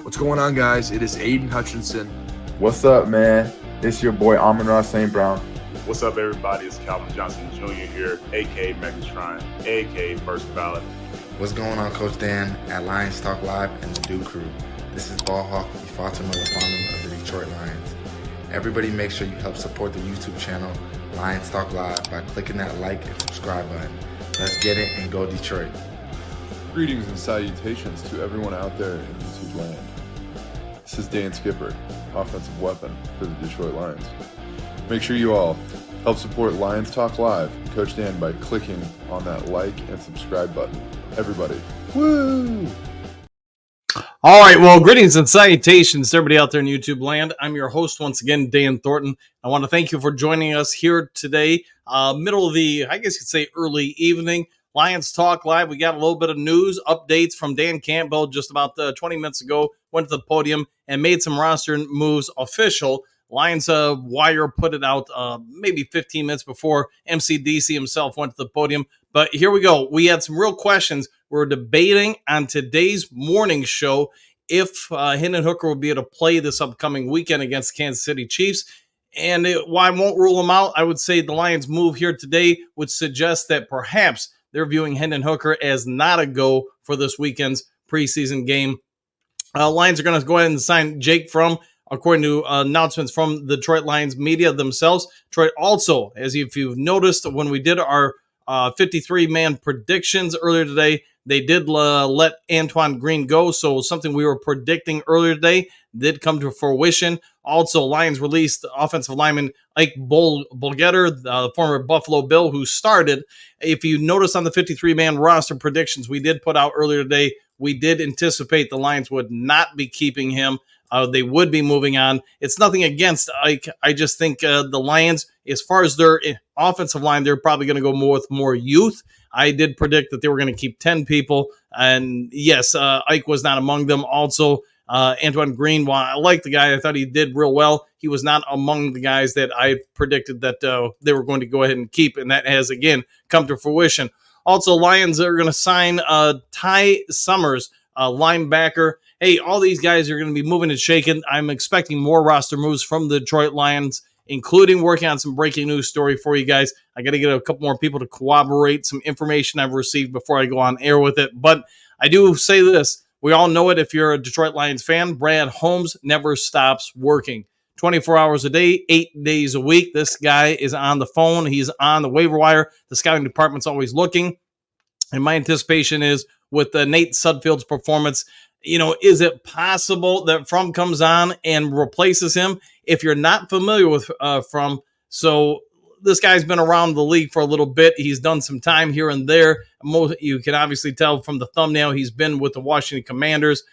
What's going on, guys? It is Aiden Hutchinson. What's up, man? It's your boy Amon-Ra St. Brown. What's up, everybody? It's Calvin Johnson Jr. here, a.k.a. Megatron, a.k.a. First Ballot. What's going on, Coach Dan at Lions Talk Live and the Duke Crew? This is Ball Hawk Ifata Melafonum of the Detroit Lions. Everybody make sure you help support the YouTube channel Lions Talk Live by clicking that like and subscribe button. Let's get it and go Detroit. Greetings and salutations to everyone out there in YouTube land. This is Dan Skipper, offensive weapon for the Detroit Lions. Make sure you all help support Lions Talk Live and Coach Dan by clicking on that like and subscribe button. Everybody, woo! All right, well, greetings and salutations to everybody out there in YouTube land. I'm your host once again, Dan Thornton. I want to thank you for joining us here today, middle of the, I guess you could say early evening. Lions Talk Live. We got a little bit of news updates from Dan Campbell just about 20 minutes ago. Went to the podium and made some roster moves official. Lions Wire put it out maybe 15 minutes before MCDC himself went to the podium. But here we go. We had some real questions. We're debating on today's morning show if Hendon Hooker will be able to play this upcoming weekend against the Kansas City Chiefs. And while I won't rule him out, I would say the Lions' move here today would suggest that perhaps they're viewing Hendon Hooker as not a go for this weekend's preseason game. Lions are going to go ahead and sign Jake Fromm, according to announcements from the Detroit Lions media themselves. Detroit also, as if you've noticed, when we did our 53-man predictions earlier today, they did let Antoine Green go. So something we were predicting earlier today did come to fruition. Also, Lions released offensive lineman Ike Bolgetter, the former Buffalo Bill, who started. If you notice on the 53-man roster predictions we did put out earlier today, we did anticipate the Lions would not be keeping him. They would be moving on. It's nothing against Ike. I just think the Lions, as far as their offensive line, they're probably going to go more with more youth. I did predict that they were going to keep 10 people. And yes, Ike was not among them. Also, Antoine Green, while I like the guy, I thought he did real well. He was not among the guys that I predicted that they were going to go ahead and keep. And that has, again, come to fruition. Also, Lions are going to sign Ty Summers, linebacker. Hey, all these guys are going to be moving and shaking. I'm expecting more roster moves from the Detroit Lions, including working on some breaking news story for you guys. I got to get a couple more people to corroborate some information I've received before I go on air with it. But I do say this. We all know it if you're a Detroit Lions fan. Brad Holmes never stops working. 24 hours a day, 8 days a week. This guy is on the phone. He's on the waiver wire. The scouting department's always looking. And my anticipation is with Nate Sudfeld's performance, is it possible that Fromm comes on and replaces him? If you're not familiar with Fromm, so this guy's been around the league for a little bit. He's done some time here and there. You can obviously tell from the thumbnail he's been with the Washington Commanders.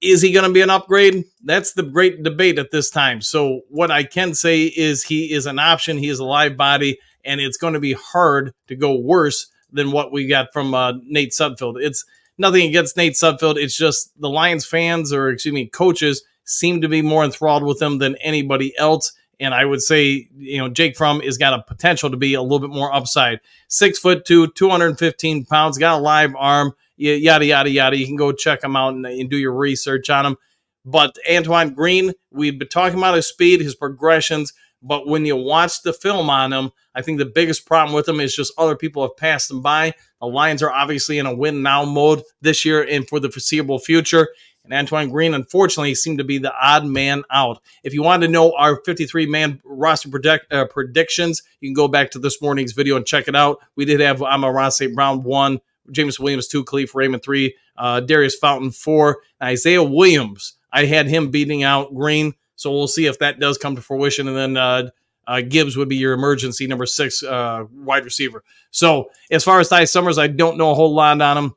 Is he going to be an upgrade? That's the great debate at this time. So what I can say is he is an option. He is a live body, and it's going to be hard to go worse than what we got from Nate Sudfeld. It's nothing against Nate Sudfeld. It's just the Lions fans, coaches, seem to be more enthralled with him than anybody else. And I would say, Jake Fromm has got a potential to be a little bit more upside. 6'2", 215 pounds, got a live arm, yada, yada, yada. You can go check him out and do your research on him. But Antoine Green, we've been talking about his speed, his progressions. But when you watch the film on him, I think the biggest problem with him is just other people have passed him by. The Lions are obviously in a win-now mode this year and for the foreseeable future. And Antoine Green, unfortunately, seemed to be the odd man out. If you want to know our 53-man roster predictions, you can go back to this morning's video and check it out. We did have Amon-Ra St. Brown 1, James Williams 2, Khalif Raymond 3, Darius Fountain 4, Isaiah Williams. I had him beating out Green, so we'll see if that does come to fruition. And then Gibbs would be your emergency number 6 wide receiver. So as far as Ty Summers, I don't know a whole lot on him.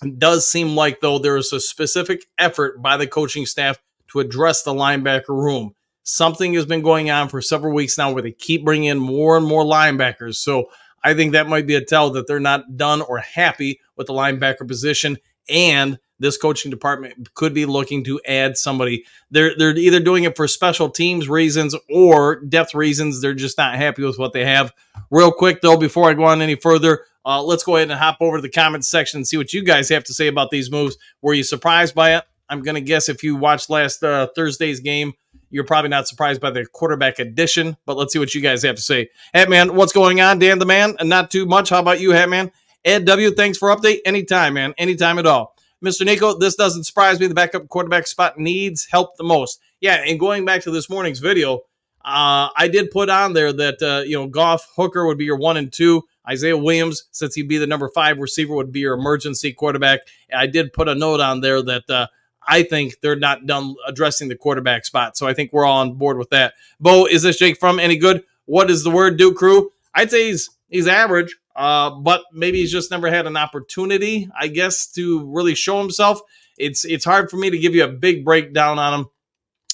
It does seem like, though, there is a specific effort by the coaching staff to address the linebacker room. Something has been going on for several weeks now where they keep bringing in more and more linebackers. So I think that might be a tell that they're not done or happy with the linebacker position. And this coaching department could be looking to add somebody. They're either doing it for special teams reasons or depth reasons. They're just not happy with what they have. Real quick, though, before I go on any further, let's go ahead and hop over to the comments section and see what you guys have to say about these moves. Were you surprised by it? I'm going to guess if you watched last Thursday's game, you're probably not surprised by the quarterback addition, but let's see what you guys have to say. Hatman, what's going on? Dan the man, and not too much. How about you, Hatman? Ed W., thanks for update. Anytime, man. Anytime at all. Mr. Nico, this doesn't surprise me. The backup quarterback spot needs help the most. Yeah, and going back to this morning's video, I did put on there that, Goff, Hooker would be your 1 and 2. Isaiah Williams, since he'd be the number 5 receiver, would be your emergency quarterback. And I did put a note on there that I think they're not done addressing the quarterback spot. So I think we're all on board with that. Bo, is this Jake Fromm any good? What does the word do, crew? I'd say he's average, but maybe he's just never had an opportunity, I guess, to really show himself. It's hard for me to give you a big breakdown on him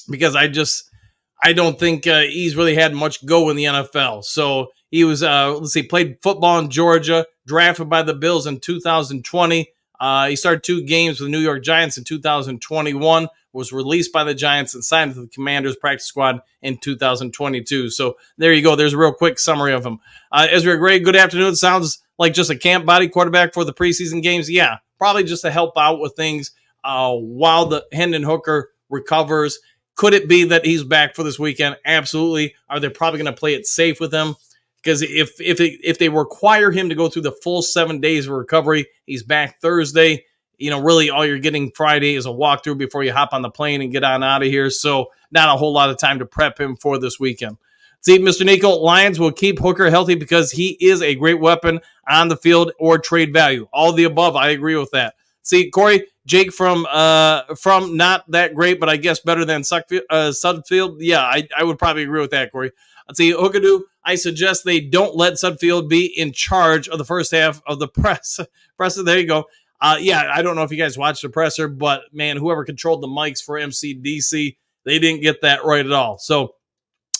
because I don't think he's really had much go in the NFL. So he was, played football in Georgia, drafted by the Bills in 2020. He started 2 games with the New York Giants in 2021, was released by the Giants and signed to the Commanders practice squad in 2022. So there you go. There's a real quick summary of him. Ezra Gray, good afternoon. Sounds like just a camp body quarterback for the preseason games. Yeah, probably just to help out with things while the Hendon Hooker recovers. Could it be that he's back for this weekend? Absolutely. Are they probably going to play it safe with him? Because if they require him to go through the full 7 days of recovery, he's back Thursday. Really all you're getting Friday is a walkthrough before you hop on the plane and get on out of here. So not a whole lot of time to prep him for this weekend. See, Mr. Nico, Lions will keep Hooker healthy because he is a great weapon on the field or trade value. All the above, I agree with that. See, Corey, Jake from not that great, but I guess better than Sudfield. Yeah, I would probably agree with that, Corey. Let's see, Hookadoo, I suggest they don't let Sudfield be in charge of the first half of the presser. There you go. I don't know if you guys watched the presser, but, man, whoever controlled the mics for MCDC, they didn't get that right at all. So,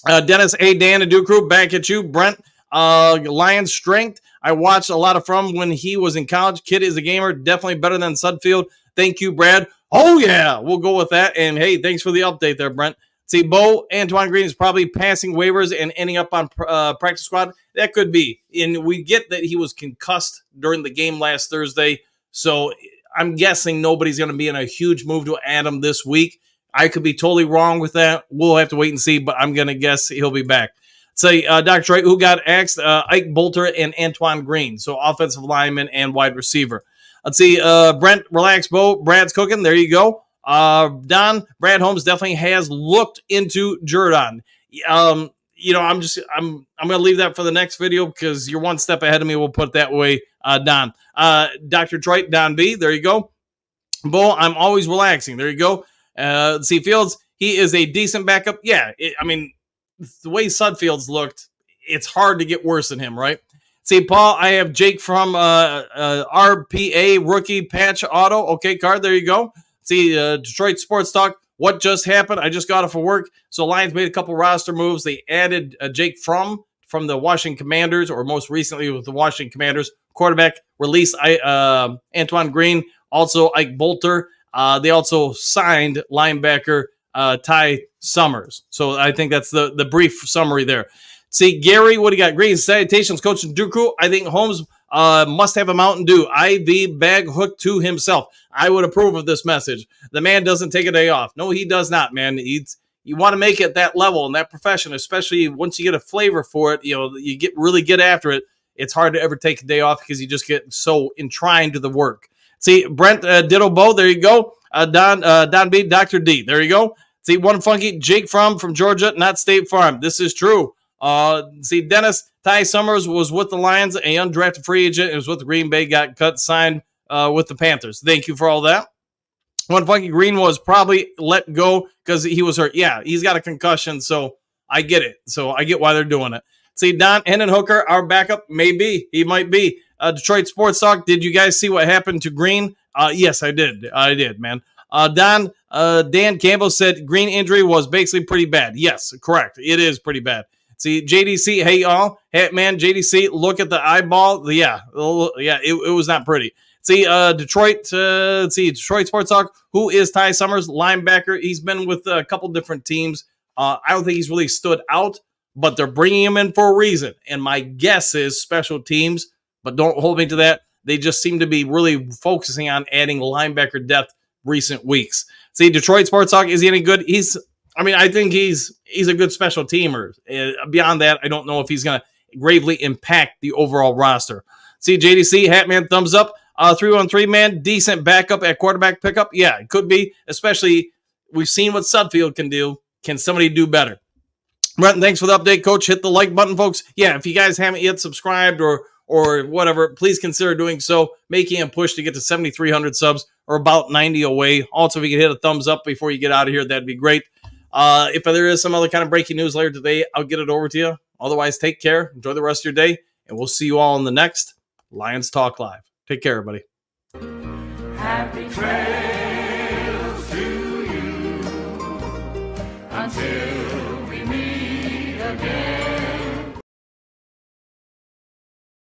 Dennis, hey, Dan, and Duke Crew, back at you. Brent, Lions strength. I watched a lot of from when he was in college. Kid is a gamer, definitely better than Sudfield. Thank you, Brad. Oh, yeah, we'll go with that. And, hey, thanks for the update there, Brent. See, Bo, Antoine Green is probably passing waivers and ending up on practice squad. That could be. And we get that he was concussed during the game last Thursday. So I'm guessing nobody's going to be in a huge move to add him this week. I could be totally wrong with that. We'll have to wait and see, but I'm going to guess he'll be back. Say, Dr. Troy, who got axed? Ike Bolter and Antoine Green. So offensive lineman and wide receiver. Let's see. Brent, relax, Bo. Brad's cooking. There you go. Don, Brad Holmes definitely has looked into Jordan. I'm going to leave that for the next video because you're one step ahead of me. We'll put it that way, Don. Dr. Troy, Don B, there you go. Bo, I'm always relaxing. There you go. See, Fields, he is a decent backup. Yeah, the way Sudfields looked, it's hard to get worse than him, right? See, Paul, I have Jake from RPA Rookie Patch Auto. Okay, card, there you go. See, Detroit Sports Talk, what just happened? I just got off of work. So Lions made a couple roster moves. They added Jake from the Washington Commanders, or most recently with the Washington Commanders. Quarterback, released Antoine Green, also Ike Bolter. They also signed linebacker Ty Summers. So I think that's the brief summary there. See, Gary, what do you got? Great salutations, Coach Dooku. I think Holmes must have a Mountain Dew IV bag hooked to himself. I would approve of this message. The man doesn't take a day off. No, he does not, man. You want to make it that level in that profession, especially once you get a flavor for it. You get after it. It's hard to ever take a day off because you just get so entwined to the work. See, Brent, Ditto Bo, there you go. Don B, Dr. D, there you go. See, one funky Jake from Georgia, not State Farm. This is true. See, Dennis, Ty Summers was with the Lions, a undrafted free agent. It was with the Green Bay, got signed with the Panthers. Thank you for all that. One funky Green was probably let go because he was hurt. Yeah, he's got a concussion, so I get it. So I get why they're doing it. See, Don Hendon Hooker, our backup, maybe. He might be. Detroit Sports Talk, did you guys see what happened to Green? Yes, I did. I did, man. Dan Campbell said Green injury was basically pretty bad. Yes, correct. It is pretty bad. See, JDC, hey, y'all. Hey, man, JDC, look at the eyeball. Yeah, it was not pretty. See, Detroit Sports Talk. Who is Ty Summers? Linebacker. He's been with a couple different teams. I don't think he's really stood out, but they're bringing him in for a reason. And my guess is special teams, but don't hold me to that. They just seem to be really focusing on adding linebacker depth recent weeks. See, Detroit Sports Talk, is he any good? I think he's a good special teamer. Beyond that, I don't know if he's going to gravely impact the overall roster. See, JDC, Hatman, thumbs up. 3-on-3 man, decent backup at quarterback pickup. Yeah, it could be, especially we've seen what Sudfield can do. Can somebody do better? Brenton, thanks for the update, Coach. Hit the like button, folks. Yeah, if you guys haven't yet subscribed or whatever, please consider doing so. Making a push to get to 7,300 subs, or about 90 away. Also, if you can hit a thumbs up before you get out of here, that'd be great. If there is some other kind of breaking news later today, I'll get it over to you. Otherwise, take care. Enjoy the rest of your day, and we'll see you all in the next Lions Talk Live. Take care, everybody. Happy trails to you until